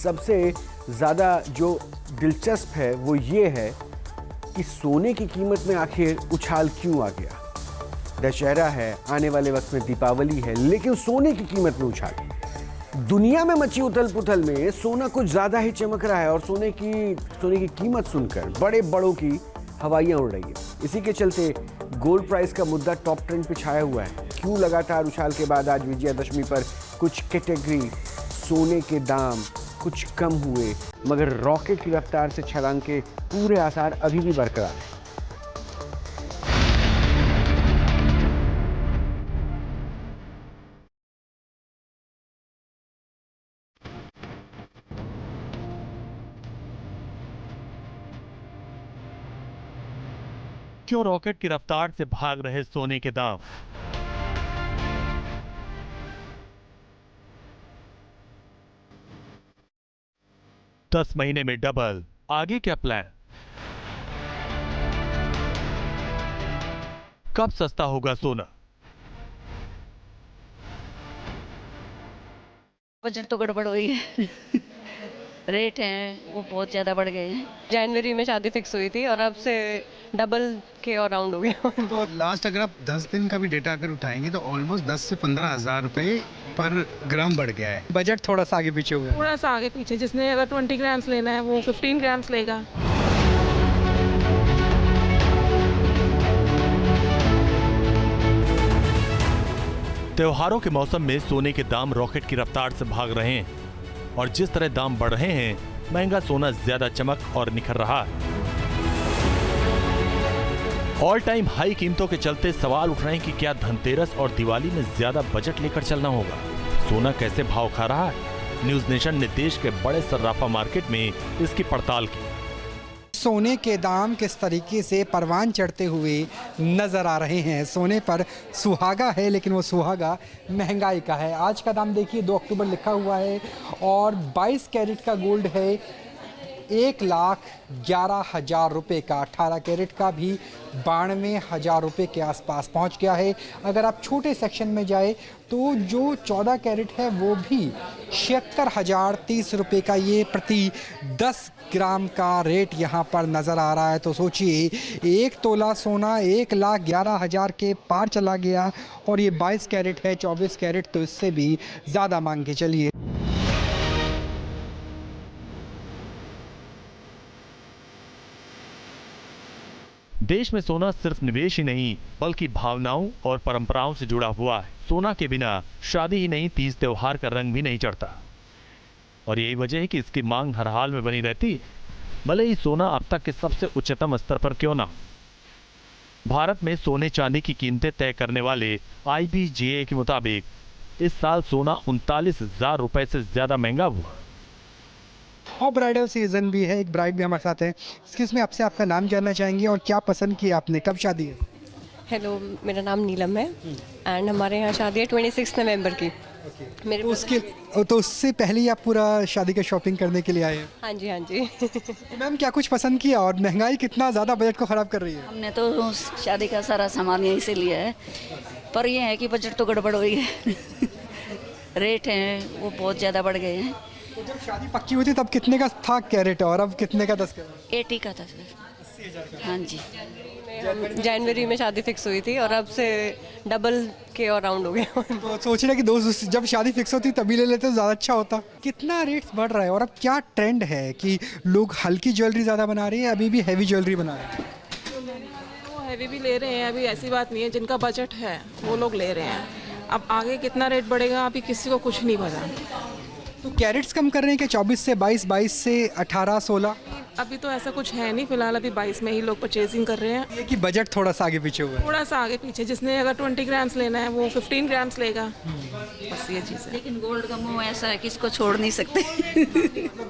सबसे ज़्यादा जो दिलचस्प है वो ये है कि सोने की कीमत में आखिर उछाल क्यों आ गया। दशहरा है, आने वाले वक्त में दीपावली है, लेकिन सोने की कीमत में उछाल। दुनिया में मची उथल पुथल में सोना कुछ ज़्यादा ही चमक रहा है और सोने की कीमत सुनकर बड़े बड़ों की हवाइयाँ उड़ रही है। इसी के चलते गोल्ड प्राइस का मुद्दा टॉप ट्रेंड पे छाया हुआ है। क्यों लगातार उछाल के बाद आज विजयादशमी पर कुछ कैटेगरी सोने के दाम कुछ कम हुए, मगर रॉकेट की रफ्तार से छलांग के पूरे आसार अभी भी बरकरार हैं। क्यों रॉकेट की रफ्तार से भाग रहे सोने के दाम? दस महीने में डबल, आगे क्या प्लान? कब सस्ता होगा सोना? बजट तो गड़बड़ हुई है। रेट हैं वो बहुत ज़्यादा बढ़ गए हैं। जनवरी में शादी फिक्स हुई थी और अब से डबल के और राउंड हो गया। तो लास्ट अगर आप 10 दिन का भी डेटा अगर उठाएंगे तो ऑलमोस्ट 10 से 15 हज़ार रुपये पर ग्राम बढ़ गया है। बजट थोड़ा सा आगे पीछे हुआ है। थोड़ा सा आगे पीछे, जिसने अगर 20 ग्राम्स लेना है वो 15 ग्राम्स लेगा। त्योहारों के मौसम में सोने के दाम रॉकेट की रफ्तार से भाग रहे हैं और जिस तरह दाम बढ़ रहे हैं, महंगा सोना ज्यादा चमक और निखर रहा है। ऑल टाइम हाई कीमतों के चलते सवाल उठ रहे हैं कि क्या धनतेरस और दिवाली में ज्यादा बजट लेकर चलना होगा? सोना कैसे भाव खा रहा है? न्यूज नेशन ने देश के बड़े सर्राफा मार्केट में इसकी पड़ताल की। सोने के दाम किस तरीके से परवान चढ़ते हुए नज़र आ रहे हैं। सोने पर सुहागा है, लेकिन वो सुहागा महंगाई का है। आज का दाम देखिए, 2 अक्टूबर लिखा हुआ है और 22 कैरेट का गोल्ड है 1,11,000 रुपये का। 18 कैरेट का भी 92,000 रुपये के आसपास पहुंच गया है। अगर आप छोटे सेक्शन में जाए तो जो 14 कैरेट है वो भी 76,030 रुपये का ये प्रति 10 ग्राम का रेट यहाँ पर नज़र आ रहा है। तो सोचिए, 1 तोला सोना 1,11,000 के पार चला गया और ये 22 कैरेट है, 24 कैरेट तो इससे भी ज़्यादा मांग के चलिए। देश में सोना सिर्फ निवेश ही नहीं बल्कि भावनाओं और परंपराओं से जुड़ा हुआ है। सोना के बिना शादी ही नहीं, तीज त्योहार का रंग भी नहीं चढ़ता और यही वजह है कि इसकी मांग हर हाल में बनी रहती, भले ही सोना अब तक के सबसे उच्चतम स्तर पर क्यों ना। भारत में सोने चांदी की कीमतें तय करने वाले IBJA के मुताबिक इस साल सोना 39,000 रुपए से ज्यादा महंगा हुआ। और ब्राइडल सीजन भी है, एक ब्राइड भी हमारे साथ है। इसमें आपसे आपका नाम जानना चाहेंगे और क्या पसंद किया आपने, कब शादी है? हेलो, मेरा नाम नीलम है एंड हमारे यहाँ शादी है 26 नवंबर की। मेरे तो उससे पहले ही आप पूरा शादी का शॉपिंग करने के लिए आए हैं? हाँ जी, हाँ जी। तो मैम, क्या कुछ पसंद किया और महंगाई कितना ज़्यादा बजट को ख़राब कर रही है? हमने तो शादी का सारा सामान यहीं से लिया है, पर यह है कि बजट तो गड़बड़ हुई है। रेट हैं वो बहुत ज़्यादा बढ़ गए हैं। तो जब शादी पक्की हुई थी तब कितने का था कैरेट और अब कितने का 10 कैरेट? 80 का था सर। हाँ जी। जनवरी में शादी फिक्स हुई थी और अब से डबल के और राउंड हो गया। तो सोच रहे कि दोस्त जब शादी फिक्स होती तभी ले लेते तो ज़्यादा अच्छा होता। कितना रेट्स बढ़ रहा है और अब क्या ट्रेंड है कि लोग हल्की ज्वेलरी ज़्यादा बना रहे हैं, अभी भी हैवी ज्वेलरी बना रहे हैं? वो हैवी भी ले रहे हैं, अभी ऐसी बात नहीं है। जिनका बजट है वो लोग ले रहे हैं। अब आगे कितना रेट बढ़ेगा अभी किसी को कुछ नहीं पता। तो कैरेट्स कम कर रहे हैं कि 24 से 22, 22 से 18, 16? अभी तो ऐसा कुछ है नहीं, फिलहाल अभी 22 में ही लोग परचेजिंग कर रहे हैं। ये कि बजट थोड़ा सा आगे पीछे हुआ है। थोड़ा सा आगे पीछे, जिसने अगर 20 ग्राम्स लेना है वो 15 ग्राम्स लेगा। बस ये चीज़ है। लेकिन गोल्ड का मोह ऐसा है कि इसको छोड़ नहीं सकते।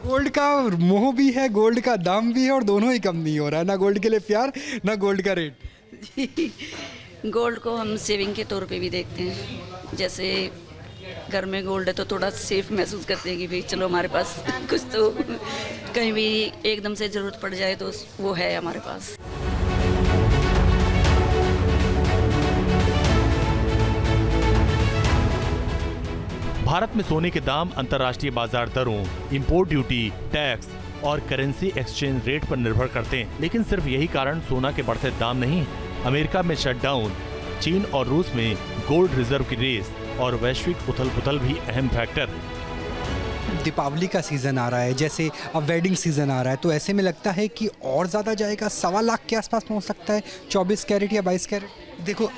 गोल्ड का मोह भी है, गोल्ड का दाम भी है और दोनों ही कम नहीं हो रहा है। ना गोल्ड के लिए प्यार, ना गोल्ड का रेट। गोल्ड को हम सेविंग के तौर पे भी देखते हैं। जैसे घर में गोल्ड है तो थोड़ा सेफ महसूस करते हैं कि भाई चलो हमारे पास कुछ तो कहीं भी एकदम से ज़रूरत पड़ जाए तो वो है हमारे पास। भारत में सोने के दाम अंतर्राष्ट्रीय बाजार दरों, इंपोर्ट ड्यूटी, टैक्स और करेंसी एक्सचेंज रेट पर निर्भर करते हैं। लेकिन सिर्फ यही कारण सोना के बढ़ते दाम नहीं है। अमेरिका में शटडाउन, चीन और रूस में गोल्ड रिजर्व की रेस और वैश्विक उथल-पुथल भी अहम फैक्टर है। दीपावली का सीज़न आ रहा है, जैसे अब वेडिंग सीज़न आ रहा है, तो ऐसे में लगता है कि और ज़्यादा जाएगा, 1.25 लाख के आसपास पहुंच सकता है 24 कैरेट या 22 कैरेट। देखो,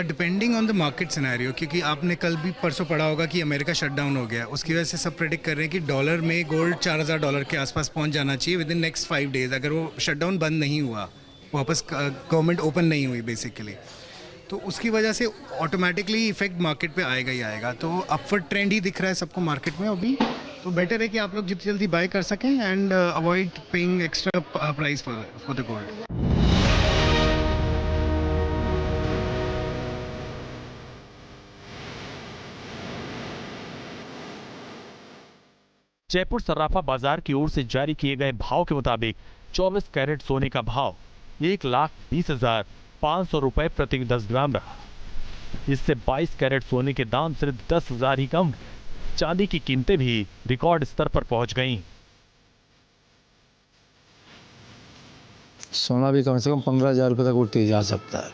depending on the market scenario, क्योंकि आपने कल भी परसों पढ़ा होगा कि अमेरिका शटडाउन हो गया, उसकी वजह से सब प्रेडिक्ट कर रहे हैं कि डॉलर में गोल्ड $4000 के आसपास पहुंच जाना चाहिए विद इन नेक्स्ट 5 डेज। अगर वो शटडाउन बंद नहीं हुआ, वापस गवर्नमेंट ओपन नहीं हुई बेसिकली, तो उसकी वजह से ऑटोमेटिकली इफेक्ट मार्केट पे आएगा ही आएगा। तो अपवर्ड ट्रेंड ही दिख रहा है सबको मार्केट में अभी, तो बेटर है कि आप लोग जितनी जल्दी बाय कर सकें and avoid paying extra price for the gold. Jaipur सर्राफा बाजार की ओर से जारी किए गए भाव के मुताबिक 24 कैरेट सोने का भाव 1,20,500 रुपए प्रति 10 ग्राम रहा। इससे 22 कैरेट सोने के दाम सिर्फ 10,000 ही कम। चांदी की कीमतें भी रिकॉर्ड स्तर पर पहुंच गईं। सोना भी कम से कम 15,000 रुपये तक उठते जा सकता है।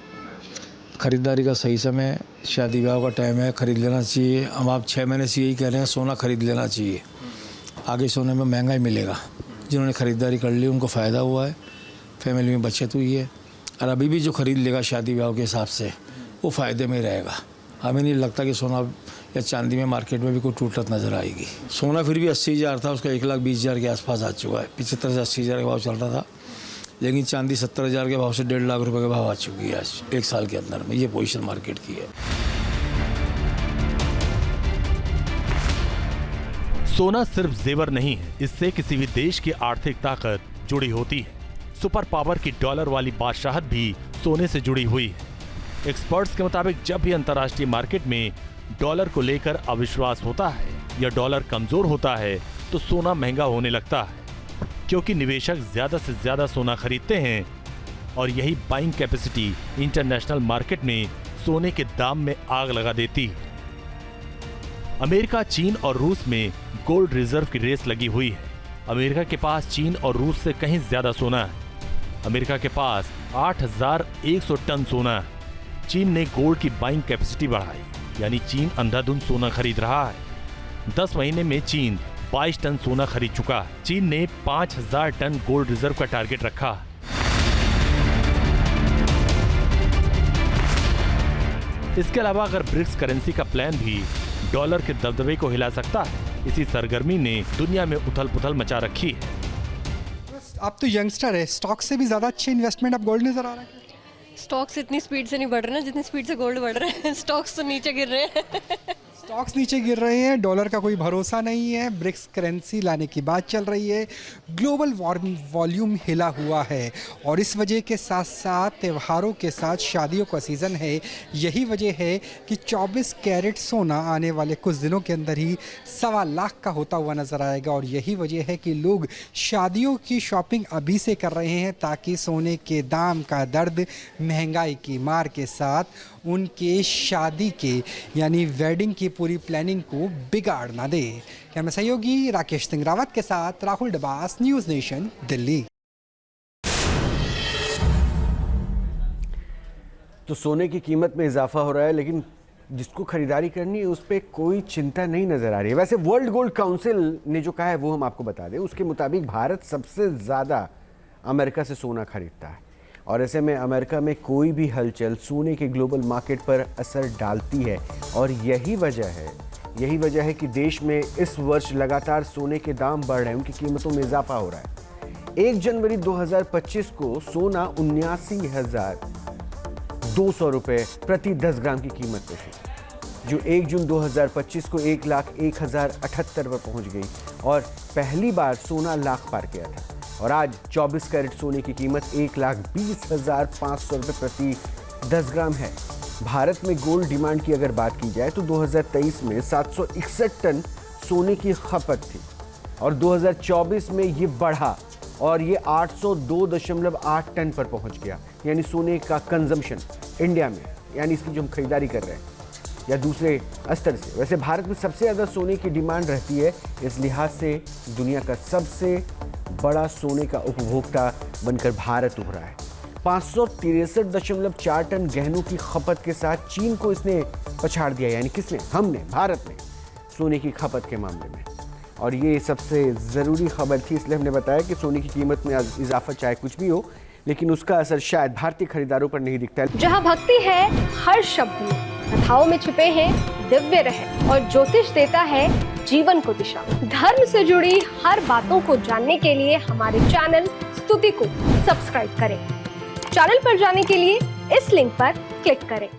खरीदारी का सही समय शादी ब्याह का टाइम है, खरीद लेना चाहिए। हम आप 6 महीने से यही कह रहे हैं, सोना खरीद लेना चाहिए। आगे सोने में महंगा ही मिलेगा। जिन्होंने ख़रीदारी कर ली उनको फ़ायदा हुआ है, फैमिली में बचत हुई है, और अभी भी जो ख़रीद लेगा शादी ब्याह के हिसाब से वो फ़ायदे में रहेगा। हमें नहीं लगता कि सोना या चांदी में मार्केट में भी कोई टूटत नज़र आएगी। सोना फिर भी 80,000 था, उसका 1,20,000 के आसपास आ चुका है। 75 से 80,000 का भाव चल रहा था, लेकिन चांदी 70,000 के भाव से 1.5 लाख रुपए के भाव आ चुकी है आज 1 साल के अंदर में। ये पोजीशन मार्केट की है। सोना सिर्फ जेवर नहीं है, इससे किसी भी देश की आर्थिक ताकत जुड़ी होती है। सुपर पावर की डॉलर वाली बादशाहत भी सोने से जुड़ी हुई है। एक्सपर्ट्स के मुताबिक जब भी अंतर्राष्ट्रीय मार्केट में डॉलर को लेकर अविश्वास होता है या डॉलर कमजोर होता है तो सोना महंगा होने लगता है, क्योंकि निवेशक ज्यादा से ज्यादा सोना खरीदते हैं और यही बाइंग कैपेसिटी इंटरनेशनल मार्केट में सोने के दाम में आग लगा देती है। अमेरिका, चीन और रूस में गोल्ड रिजर्व की रेस लगी हुई है। अमेरिका के पास चीन और रूस से कहीं ज्यादा सोना है। अमेरिका के पास 8,100 टन सोना है। चीन ने गोल्ड की बाइंग कैपेसिटी बढ़ाई, यानी चीन अंधाधुंध सोना खरीद रहा है। 10 महीने में चीन 22 टन सोना खरीद चुका है। चीन ने 5,000 टन गोल्ड रिजर्व का टारगेट रखा है। इसके अलावा अगर ब्रिक्स करेंसी का प्लान भी डॉलर के दबदबे को हिला सकता है, इसी सरगर्मी ने दुनिया में उथल-पुथल मचा रखी है। आप तो यंगस्टर है, स्टॉक से भी ज़्यादा अच्छे इन्वेस्टमेंट अब गोल्ड नजर आ रहा है। स्टॉक्स इतनी स्पीड से नहीं बढ़ रहे ना जितनी स्पीड से गोल्ड बढ़ रहे हैं। स्टॉक्स तो नीचे गिर रहे हैं। स्टॉक्स नीचे गिर रहे हैं, डॉलर का कोई भरोसा नहीं है, ब्रिक्स करेंसी लाने की बात चल रही है, ग्लोबल वॉल्यूम हिला हुआ है, और इस वजह के साथ साथ त्योहारों के साथ शादियों का सीज़न है। यही वजह है कि 24 कैरेट सोना आने वाले कुछ दिनों के अंदर ही 1.25 लाख का होता हुआ नज़र आएगा, और यही वजह है कि लोग शादियों की शॉपिंग अभी से कर रहे हैं ताकि सोने के दाम का दर्द महंगाई की मार के साथ उनके शादी के यानी वेडिंग की पूरी प्लानिंग को बिगाड़ ना दे। कैमरा सहयोगी राकेश सिंह रावत के साथ राहुल डबास, न्यूज़ नेशन, दिल्ली। तो सोने की कीमत में इजाफा हो रहा है, लेकिन जिसको खरीदारी करनी है उस पर कोई चिंता नहीं नज़र आ रही है। वैसे वर्ल्ड गोल्ड काउंसिल ने जो कहा है वो हम आपको बता दें। उसके मुताबिक भारत सबसे ज़्यादा अमेरिका से सोना खरीदता है, और ऐसे में अमेरिका में कोई भी हलचल सोने के ग्लोबल मार्केट पर असर डालती है, और यही वजह है कि देश में इस वर्ष लगातार सोने के दाम बढ़ रहे हैं, उनकी कीमतों में इजाफा हो रहा है। 1 जनवरी 2025 को सोना 79,200 रुपये प्रति 10 ग्राम की कीमत पे थी, जो 1 जून 2025 को 1,01,078 पर पहुंच गई और पहली बार सोना लाख पार किया था। और आज 24 कैरेट सोने की कीमत 1,20,500 रुपये प्रति 10 ग्राम है। भारत में गोल्ड डिमांड की अगर बात की जाए तो 2023 में 761 टन सोने की खपत थी, और 2024 में ये बढ़ा और ये 802.8 टन पर पहुंच गया, यानी सोने का कंजम्पशन इंडिया में, यानी इसकी जो हम खरीदारी कर रहे हैं। या दूसरे स्तर से। वैसे भारत में सबसे ज़्यादा सोने की डिमांड रहती है, इस लिहाज से दुनिया का सबसे बड़ा सोने का उपभोक्ता बनकर भारत उभरा है। 563.4 टन गहनों की खपत के साथ चीन को इसने पछाड़ दिया। यानी किसने? हमने, भारत ने, सोने की खपत के मामले में। और ये सबसे ज़रूरी खबर थी, इसलिए हमने बताया कि सोने की कीमत में इजाफा चाहे कुछ भी हो, लेकिन उसका असर शायद भारतीय खरीदारों पर नहीं दिखता है। जहां भक्ति है हर शब्द में, कथाओं में छिपे हैं दिव्य रहस्य और ज्योतिष देता है जीवन को दिशा। धर्म से जुड़ी हर बातों को जानने के लिए हमारे चैनल स्तुति को सब्सक्राइब करें। चैनल पर जाने के लिए इस लिंक पर क्लिक करें।